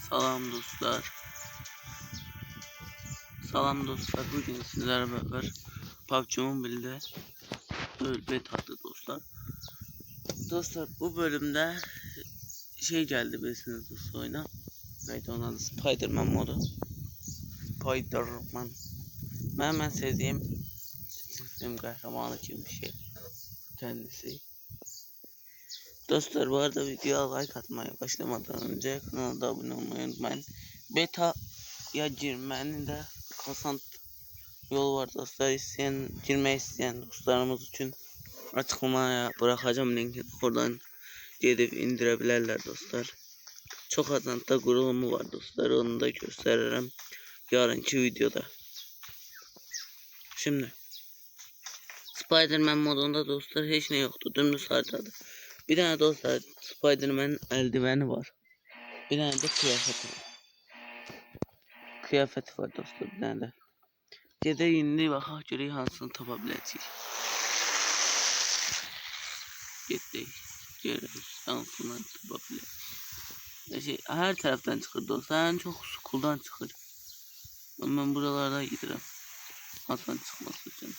Salam dostlar. Salam dostlar. Bugün sizlerle beraber PUBG Mobile'de betadı dostlar. Dostlar bu bölümde şey geldi bilirsiniz dostlar oyuna. Neydi onun adı? Spider-Man modu. Spider-Man. Ben sevdiğim film kahramanı gibi bir şey. Kendisi. Dostlar bu arada videoya like atmaya başlamadan önce kanala abone olmayı unutmayın. Beta ya girmenin de kasant yol var dostlar. Girmek isteyen dostlarımız için açıklamaya bırakacağım linki, oradan gelip indirebilirler dostlar. Çok azanta kurulumu var dostlar, onu da gösteririm yarınki videoda. Şimdi Spider-Man modunda dostlar hiç ne yoktu, dümdüz haritadı. Bir tane dostlar Spider-Man'in eldiveni var. Bir tane de kıyafeti var. Kıyafeti var dostlar, bir tane de. Gede indi bakaq görək hansını tapa biləcəyik. Getdik. Görək hansını tapa biləcəyik. Hər tərəfdən çıxır dostlar. En çox school'dan çıxır. Ben buralarda gidirəm. Hansının çıxması üçün.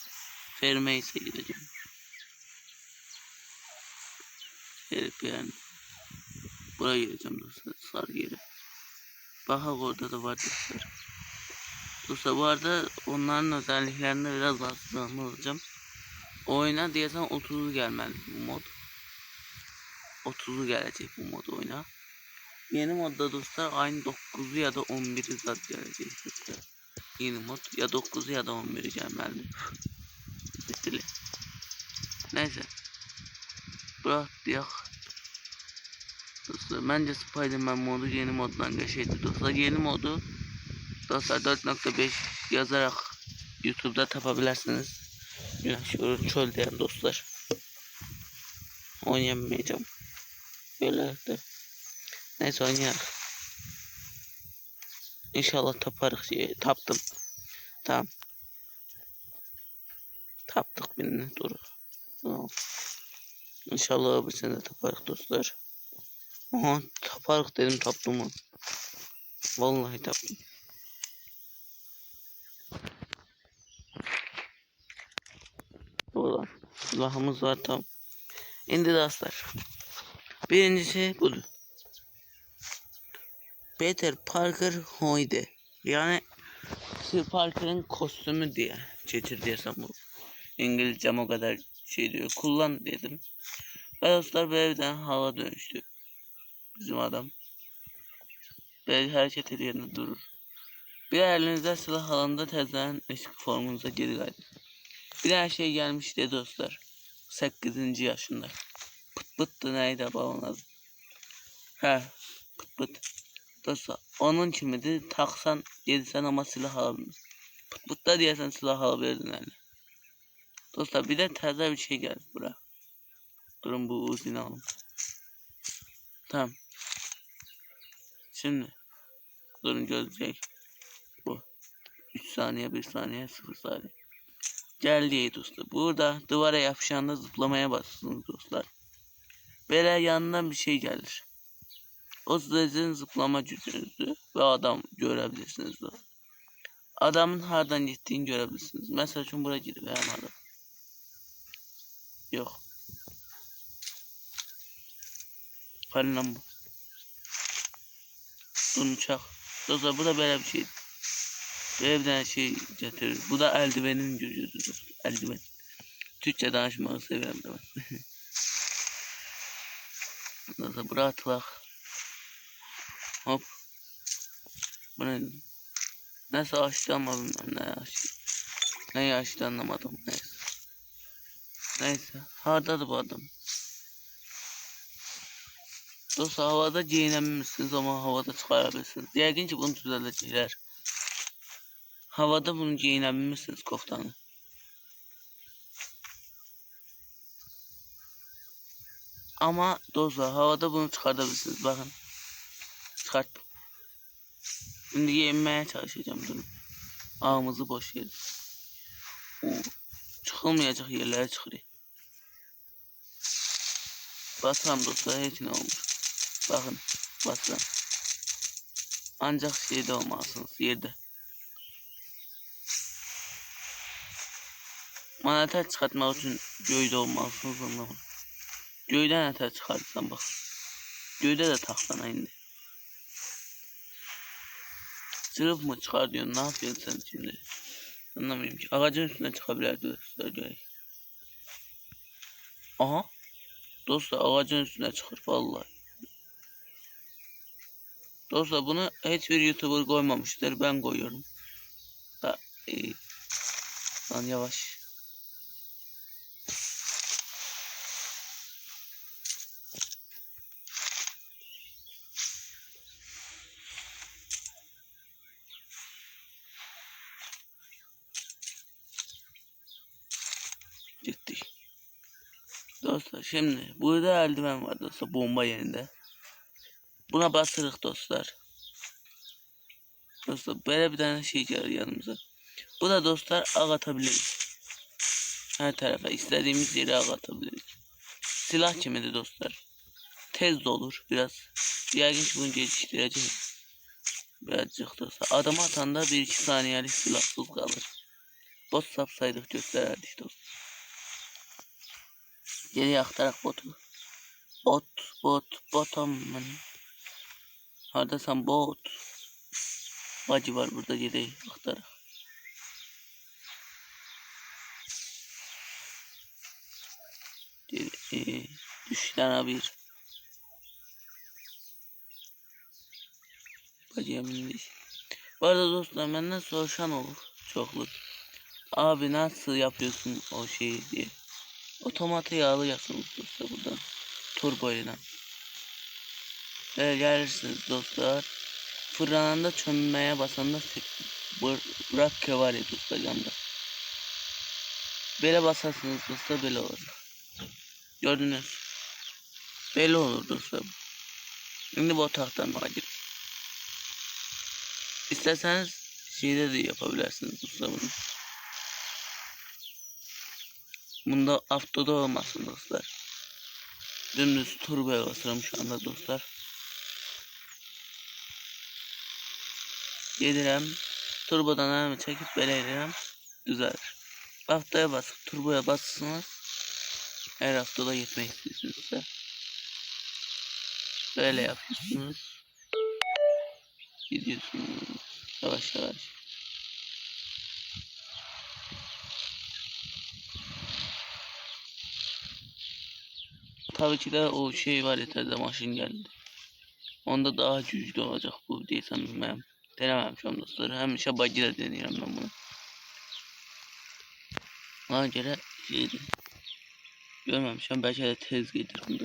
Fermə isə gidəcəm. Herif yani. Buraya gireceğim dostlar. Sarı yere. Baxaq orada da var dostlar. Dostlar bu arada onların özelliklerinde biraz rahatsız olacağım. Oyuna diyesen 30'u gelmeli bu mod. 30'u gelecek bu mod oyuna. Yeni modda dostlar aynı 9'u ya da 11'i zaten gelecek dostlar. Yeni mod ya 9'u ya da 11'i gelmeli. Bitili. Neyse. Bırak diyak. Dostlar bence Spider-Man modu yeni moddan geçeydi dostlar. Yeni modu dostlar 4.5 yazarak YouTube'da tapabilirsiniz. Güneş görür çöl diyen dostlar. Oynayamayacağım. Böyle de. Neyse oynayalım. İnşallah taparız. Taptım. Tamam. Taptık birini. Dur. Tamam. İnşallah bir sene taparız dostlar. Aha taparız dedim, taptım onu. Vallahi taptım. Buradan. Silahımız var tam. Şimdi dostlar. Birincisi budur. Peter Parker Hoyde. Yani Peter Parker'ın kostümü diye çetirdiysem bu. İngilizcem o kadar şey diyor. Kullan dedim. Ve dostlar bir evden hava dönüştü. Bizim adam. Böyle hareket yerinde durur. Bir elinizde silah alanda tezen eski formunuza geri geldi. Bir her şey gelmişti dostlar. 8. yaşında. Pıt pıttı neydi babam adı? He pıt pıt. Dostlar onun kimidi taksan yedisen ama silah alınır. Pıt pıt da diyesen silah alabilirdin eline. Dostlar bir de taze bir şey geldi buraya. Durun bu uzun alın. Tamam. Şimdi durun görecek. Bu 3 saniye 1 saniye 0 saniye. Geldi dostlar. Burada duvara yapışanda zıplamaya basıyorsunuz dostlar. Böyle yanından bir şey gelir. O sizin zıplama gücünüzü ve adam görebilirsiniz dostlar. Adamın hardan gittiğini görebilirsiniz. Mesela şunu buraya girip adam. Yok. Hani lan bu. Bunun uçak. Dostlar bu da böyle bir şey. Evden şey getirir. Bu da eldivenin gücüdür. Eldiven. Türkçe danışmayı seviyorum da ben. Dostlar buraya atılak. Hop. Bu ne? Nasıl açtı ama bilmem ne açtı. Neyi açtı anlamadım. Neyse. Neyse. Hardadır bu adam. Dostlar havada giyinemirsiniz ama havada çıkarabilirsiniz. Yəqin ki bunu düzələcəklər. Havada bunu giyinebilirsiniz koftanı. Ama dostlar havada bunu çıkartabilirsiniz. Bakın. Çıkarttım. Şimdi giyinmeye çalışacağım durun. Ağımızı boş verin. Çıkılmayacak yerlere çıkıyor. Basam dostlar hiç ne olmuş. Bakın basam. Ancak şeyde olmalısınız, yerde. Manatər çıxartmaq üçün göydə olmalısınız ondan. Göydən ətər çıxartsan bak. Göydə də taxtana indi. Sırf mı çıkartıyorsun? Ne yapıyorsun sen şimdi? Anlamıyorum ki. Ağacın üstüne çıkabilirdi. Aha. Dostlar ağacın üstüne çıkır vallahi. Dostlar bunu hiçbir YouTuber koymamıştır. Ben koyuyorum. Ha, iyi. Lan yavaş. Ciddi. Dostlar şimdi burada eldiven var dostlar, bomba yerinde. Buna basırıq dostlar. Dostlar böyle bir tane şey gelir yanımıza. Bu da dostlar ağ atabiliriz. Her tarafa istediğimiz yere ağ atabiliriz. Silah kimidir dostlar. Tez de olur biraz. Yəqin ki bunu geliştireceğiz. Birazcık dostlar. Adama atanda 1-2 saniyelik silahsız kalır. Bot sapsaydık göstererdik dostlar. Geriye aktarak botu. Botam. Hardasan bot. Bacı var burada, geriye aktarak. Düşten bir. Bacı emin değil. Bu arada dostlar benden soruşan olur. Çokluk. Abi nasıl yapıyorsun o şeyi diye. Otomatı yağlı yapıyorsunuz dostlar buradan. Turbo ile. Gelirsiniz dostlar. Fırlananda çömmeye basanda bırak kevari dostlar yanında. Böyle basarsınız dostlar, böyle olur. Gördünüz. Böyle olur dostlar. Şimdi bu otaktan acil. İsterseniz şeyde de yapabilirsiniz dostlar bunu. Bunda haftada olmasın dostlar. Dümdüz turboya basıyorum şu anda dostlar. Yedirem. Turbodan ayağımı çekip böyle edelim. Düzelir. Haftaya basıp turboya basırsınız. Her haftada gitmek istiyorsunuz. Böyle yapıyorsunuz. Gidiyorsunuz. Yavaş yavaş. Tabii ki de o şey var, yeter de maşın geldi. Onda daha güçlü olacak bu diysem bilmem. Denememişim dostlar. Hem işe bacıyla deniyorum ben bunu. Ona göre şeydi. Görmemişim, belki de tez gelir bunda.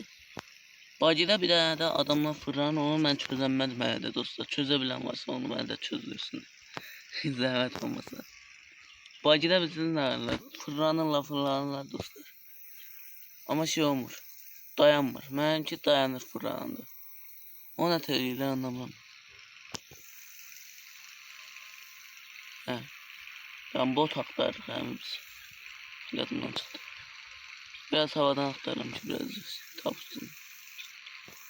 Bacıda bir tane de adamla fırlan, onu ben çözemedim herhalde dostlar. Çözebilen varsa onu ben de çözülsün. Zahmet olmasa. Bacıda bizim de fırlanırlar dostlar. Ama şey olmuş. Dayanmır. Benimki dayanır fırlananda. Ona teriyle anlamam. He. Ben bot aktardık hem biz. Yadımdan çıktı. Biraz havadan aktardım ki biraz tapsın.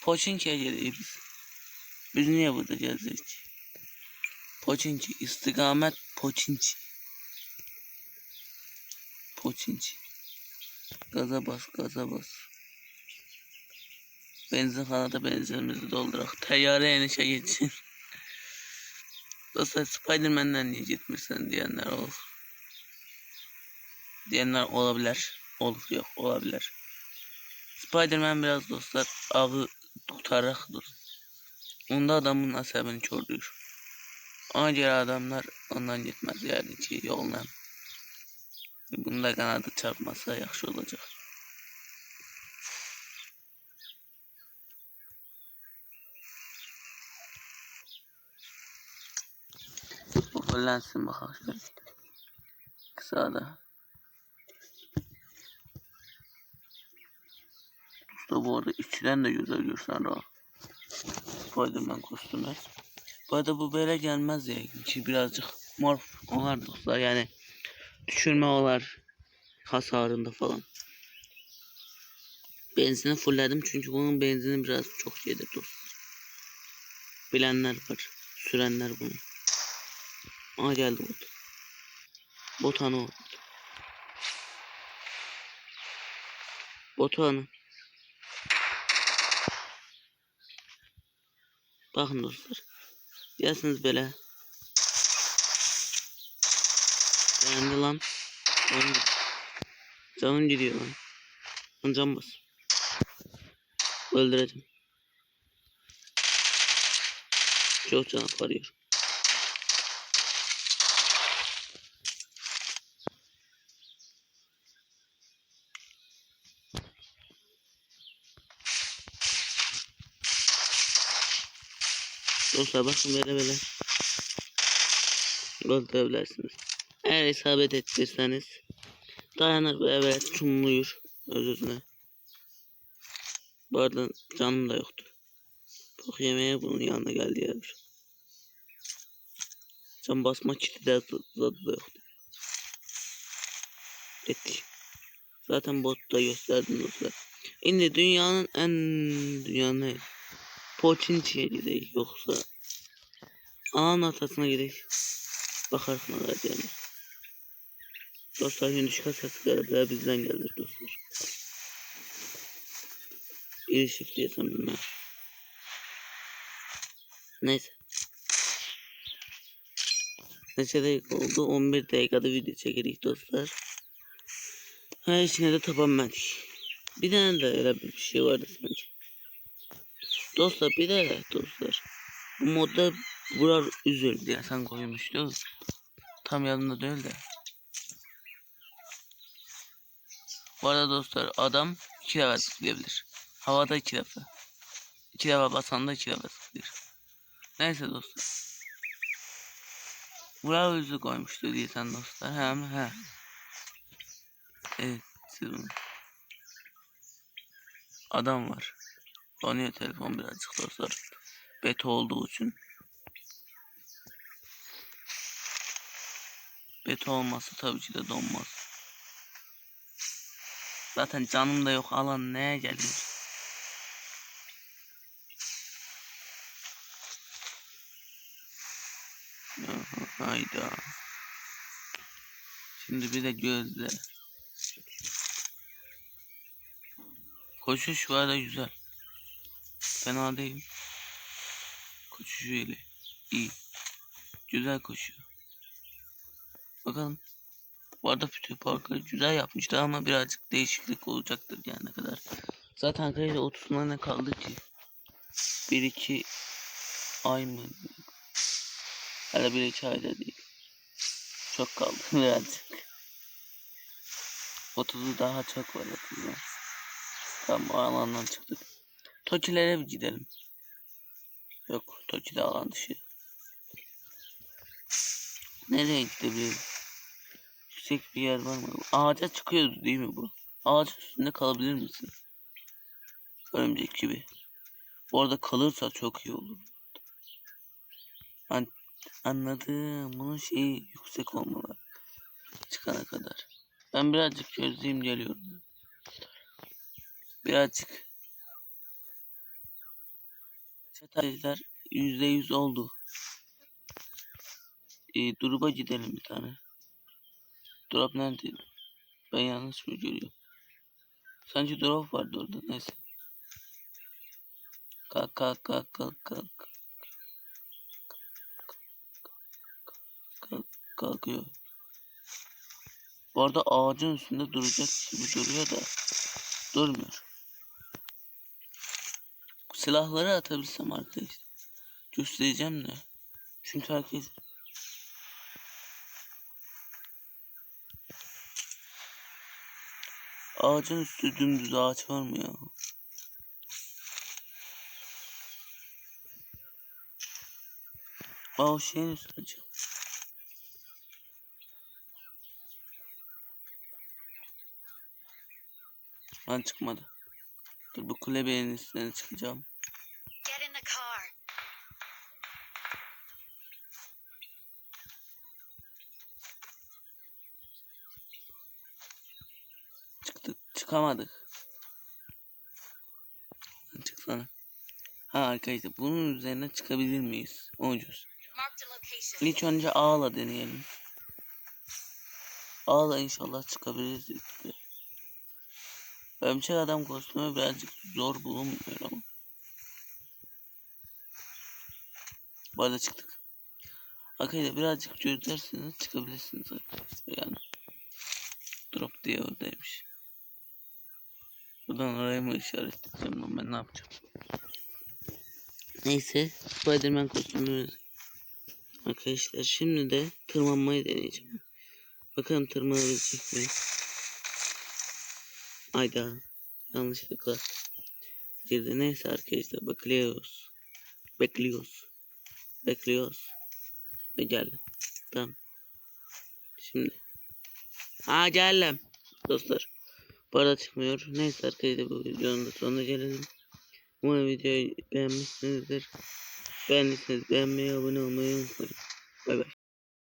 Poçinki'ye geliyor biz. Biz niye burada geldik? Poçinki, istikamet Poçinki. Poçinki. Gaza bas, gaza bas. Benzinxanada benzinimizi doldurak. Təyyarə enişə geçsin. Dostlar Spiderman'den niye gitmirsən diyenler olur. Diyenler olabilir. Olur yok olabilir. Spiderman biraz dostlar ağı tutarakdır. Onda adamın asabını kördür. Ona göre adamlar ondan gitmez yani ki yoldan. Bunda kanadı çarpmasa yaxşı olacak. Bu fullensin bakalım şöyle. Kısa da. Usta bu arada içten de güzel görsen o. Spiderman kostümler. Bu arada bu böyle gelmez ya. Ki birazcık morf olar dostlar yani. Düşürme olar. Hasarında falan. Benzini fullledim çünkü bunun benzini biraz çok şeydir dostlar. Bilenler var. Sürenler bunu. Aa geldi bot. Botanı o. Botanı. Bakın dostlar. Diyorsunuz böyle. Beğendi lan. Canım gidiyor lan. Lan can bas. Öldüreceğim. Çok can aparıyor. Dostlar bakın böyle öldürebilirsiniz. Eğer isabet ettirseniz dayanır ve evet çumluyur. Özür dilerim. Bu arada canım da yoktu. Bok yemeğe bunun yanına geldi yarmış. Can basma kiti de zaten da yoktu. Ettik. Zaten botta gösterdim dostlar. Şimdi dünyanın Poçinki'ye gidelim yoksa ananın atasına gidelim. Bakarsın arayacağını. Dostlar Hinduşka sesi galiba bizden geldi dostlar. Bir shift diyesem bilmem. Neyse. Neçe dakika oldu? 11 dakikada video çekerik dostlar. Her içine de tapanmadık. Bir tane de öyle bir şey vardı sanki. Dostlar bir de dostlar. Bu modda vurar üzül diye sen koymuştu. Tam yanında değil de. Bu arada dostlar adam 2 defa zıplayabilir. Havada 2 defa. 2 defa basan da 2 defa zıplıyor. Neyse dostlar. Vurar üzül koymuştu diye sen dostlar. He. Evet. Adam var. Donuyor telefon birazcık dostlar. Beta olduğu için. Beta olmazsa tabii ki de donmaz. Zaten canım da yok. Alan neye geliyor? Hayda. Şimdi bir de gözle. Koşuş var da güzel. Fena değil. Koşuş öyle. İyi. Güzel koşuyor. Bakalım. Bu arada Fütür Park'ı güzel yapmıştı ama birazcık değişiklik olacaktır yani ne kadar. Zaten arkadaşlar 30'una ne kaldı ki? 1-2 ay mı? Hala 1-2 ayda değil. Çok kaldı birazcık. 30'u daha çok var 30'dan. Tamam o alandan çıktık. Tokilere bir gidelim. Yok Toki de alan dışı. Nereye gidebiliriz? Yüksek bir yer var mı? Ağaca çıkıyordu değil mi bu? Ağaç üstünde kalabilir misin? Örümcek gibi. Bu arada kalırsa çok iyi olur. Anladım. Bunun şeyi yüksek olmalı. Çıkana kadar. Ben birazcık gözleyeyim geliyorum. Birazcık. Sataylar %100 oldu. Drop'a gidelim bir tane. Drop nerede? Ben yanlış mı görüyorum? Sanki drop vardı orada. Neyse. Kalk. Kalkıyor. Bu arada ağacın üstünde duracak gibi duruyor da durmuyor. Silahları atabilsem arkadaşlar göstereceğim de. Çünkü herkes ağacın üstü dümdüz ağaç var mı ya? O şeyin üstüne çık. Ben çıkmadı. Dur bu kulübenin üstüne çıkacağım. Çıkamadık. Çıksana. Ha arkadaşlar bunun üzerine çıkabilir miyiz? Ucuz. Marked a location. İlk önce ağla deneyelim. Ağla inşallah çıkabiliriz. Örümcek adam kostümü birazcık zor bulunmuyor ama. Bu arada çıktık. Arkadaşlar birazcık çözerseniz çıkabilirsiniz arkadaşlar yani. Drop diye oradaymış. Buradan oraya mı işaretleyeceğim ben ne yapacağım? Neyse Spiderman kostümü arkadaşlar şimdi de tırmanmayı deneyeceğim. Bakalım tırmanabilecek mi? Ayda yanlışlıkla girdi. Neyse arkadaşlar bekliyoruz ve geldim. Tamam. Şimdi geldim dostlar. Bu arada çıkmıyor. Neyse arkadaşlar bu videonun da sonuna gelelim. Umarım videoyu beğenmişsinizdir. Beğendiyseniz beğenmeyi, abone olmayı unutmayın. Bay bay.